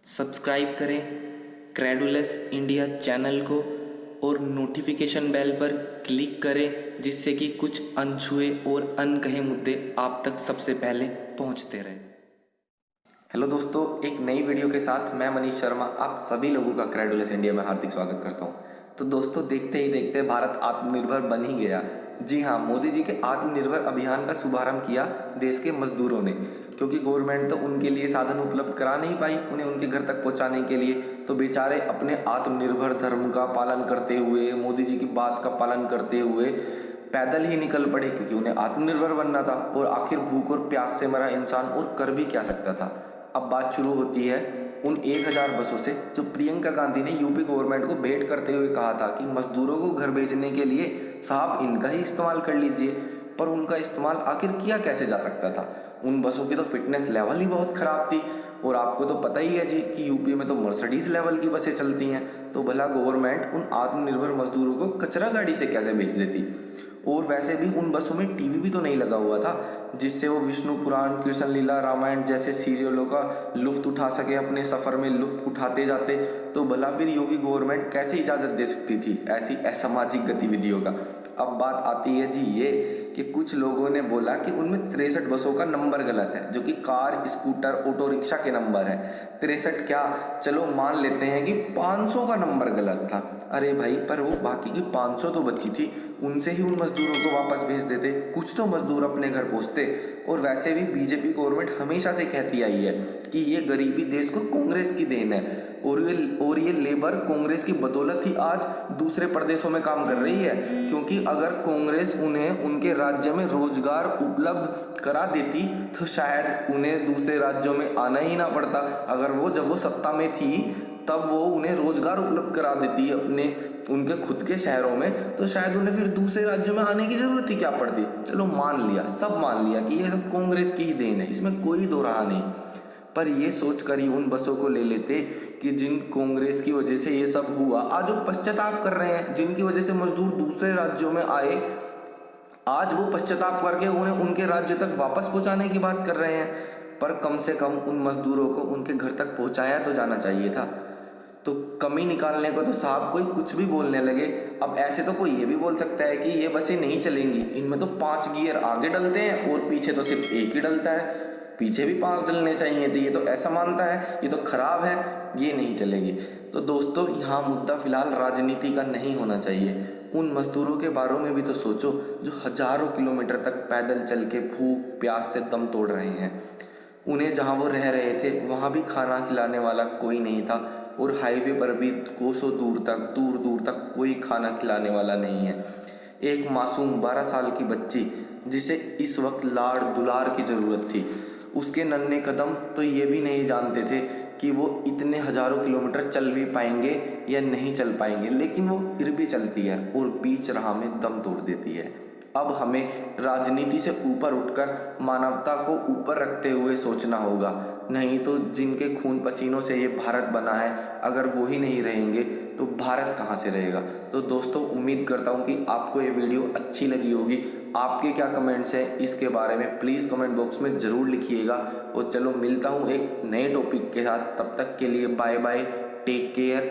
Subscribe करें credulous India channel को और नोटिफिकेशन बेल पर क्लिक करें जिससे कि कुछ अनछुए और अनकहे मुद्दे आप तक सबसे पहले पहुंचते रहें। हेलो दोस्तों, एक नई वीडियो के साथ मैं मनीष शर्मा आप सभी लोगों का क्रेडुलस इंडिया में हार्दिक स्वागत करता हूं। तो दोस्तों, देखते ही देखते भारत आत्मनिर्भर बन ही गया। जी हाँ, मोदी जी के आत्मनिर्भर अभियान का शुभारंभ किया देश के मजदूरों ने, क्योंकि गवर्नमेंट तो उनके लिए साधन उपलब्ध करा नहीं पाई उन्हें उनके घर तक पहुंचाने के लिए। तो बेचारे अपने आत्मनिर्भर धर्म का पालन करते हुए, मोदी जी की बात का पालन करते हुए पैदल ही निकल पड़े, क्योंकि उन्हें आत्मनिर्भर बनना था। और आखिर भूख और प्यास से मरा इंसान और कर भी क्या सकता था। अब बात शुरू होती है उन 1000 बसों से जो प्रियंका गांधी ने यूपी गवर्नमेंट को भेंट करते हुए कहा था कि मजदूरों को घर भेजने के लिए साहब इनका ही इस्तेमाल कर लीजिए। पर उनका इस्तेमाल आखिर किया कैसे जा सकता था। उन बसों की तो फिटनेस लेवल ही बहुत ख़राब थी। और आपको तो पता ही है जी कि यूपी में तो मर्सिडीज लेवल की बसें चलती हैं। तो भला गवर्नमेंट उन आत्मनिर्भर मजदूरों को कचरा गाड़ी से कैसे भेज देती। और वैसे भी उन बसों में टीवी भी तो नहीं लगा हुआ था जिससे वो विष्णु पुराण, कृष्ण लीला, रामायण जैसे सीरियलों का लुफ्त उठा सके, अपने सफ़र में लुफ्त उठाते जाते। तो भला फिर योगी गवर्नमेंट कैसे इजाज़त दे सकती थी ऐसी असामाजिक गतिविधियों का। अब बात आती है जी ये कि कुछ लोगों ने बोला कि उनमें 63 बसों का नंबर गलत है, जो कि कार, स्कूटर, ऑटो रिक्शा के नंबर है। 63 क्या, चलो मान लेते हैं कि 500 का नंबर गलत था। अरे भाई, पर वो बाकी की 500 तो बची थी, उनसे ही उन मजदूरों को वापस भेज देते, कुछ तो मजदूर अपने घर पहुंचते। और वैसे भी बीजेपी गवर्नमेंट हमेशा से कहती आई है कि ये गरीबी देश को कांग्रेस की देन है और ये लेबर कांग्रेस की बदौलत ही आज दूसरे प्रदेशों में काम कर रही है। क्योंकि अगर कांग्रेस उन्हें उनके राज्य में रोजगार उपलब्ध करा देती तो शायद उन्हें दूसरे राज्यों में आना ही ना पड़ता। अगर जब वो सत्ता में थी तब वो उन्हें रोजगार उपलब्ध करा देती उनके खुद के शहरों में, तो शायद उन्हें फिर दूसरे राज्यों में आने की जरूरत ही क्या पड़ती। चलो मान लिया, सब मान लिया कि ये सब कांग्रेस की ही देन है, इसमें कोई दो राह नहीं। पर ये सोचकर ही उन बसों को ले लेते कि जिन कांग्रेस की वजह से ये सब हुआ, आज वो पश्चाताप कर रहे हैं। जिनकी वजह से मजदूर दूसरे राज्यों में आए, आज वो पश्चाताप करके उन्हें उनके राज्य तक वापस पहुंचाने की बात कर रहे हैं। पर कम से कम उन मजदूरों को उनके घर तक पहुंचाया तो जाना चाहिए था। तो कमी निकालने को तो साहब कोई कुछ भी बोलने लगे। अब ऐसे तो कोई ये भी बोल सकता है कि ये बसें नहीं चलेंगी, इनमें तो 5 गियर आगे डलते हैं और पीछे तो सिर्फ एक ही डलता है, पीछे भी 5 डलने चाहिए थे। ये तो ऐसा मानता है, ये तो खराब है, ये नहीं चलेगी। तो दोस्तों, यहाँ मुद्दा फिलहाल राजनीति का नहीं होना चाहिए। उन मजदूरों के बारे में भी तो सोचो जो हजारों किलोमीटर तक पैदल चल के भूख प्यास से दम तोड़ रहे हैं। उन्हें जहाँ वो रह रहे थे वहाँ भी खाना खिलाने वाला कोई नहीं था, और हाईवे पर भी कोसों दूर तक कोई खाना खिलाने वाला नहीं है। एक मासूम 12 साल की बच्ची जिसे इस वक्त लाड़ दुलार की ज़रूरत थी, उसके नन्हे कदम तो ये भी नहीं जानते थे कि वो इतने हजारों किलोमीटर चल भी पाएंगे या नहीं चल पाएंगे, लेकिन वो फिर भी चलती है और बीच राह में दम तोड़ देती है। अब हमें राजनीति से ऊपर उठकर मानवता को ऊपर रखते हुए सोचना होगा, नहीं तो जिनके खून पसीनों से ये भारत बना है, अगर वो ही नहीं रहेंगे तो भारत कहाँ से रहेगा। तो दोस्तों, उम्मीद करता हूँ कि आपको ये वीडियो अच्छी लगी होगी। आपके क्या कमेंट्स हैं इसके बारे में प्लीज़ कमेंट बॉक्स में ज़रूर लिखिएगा। और चलो मिलता हूँ एक नए टॉपिक के साथ, तब तक के लिए बाय बाय, टेक केयर।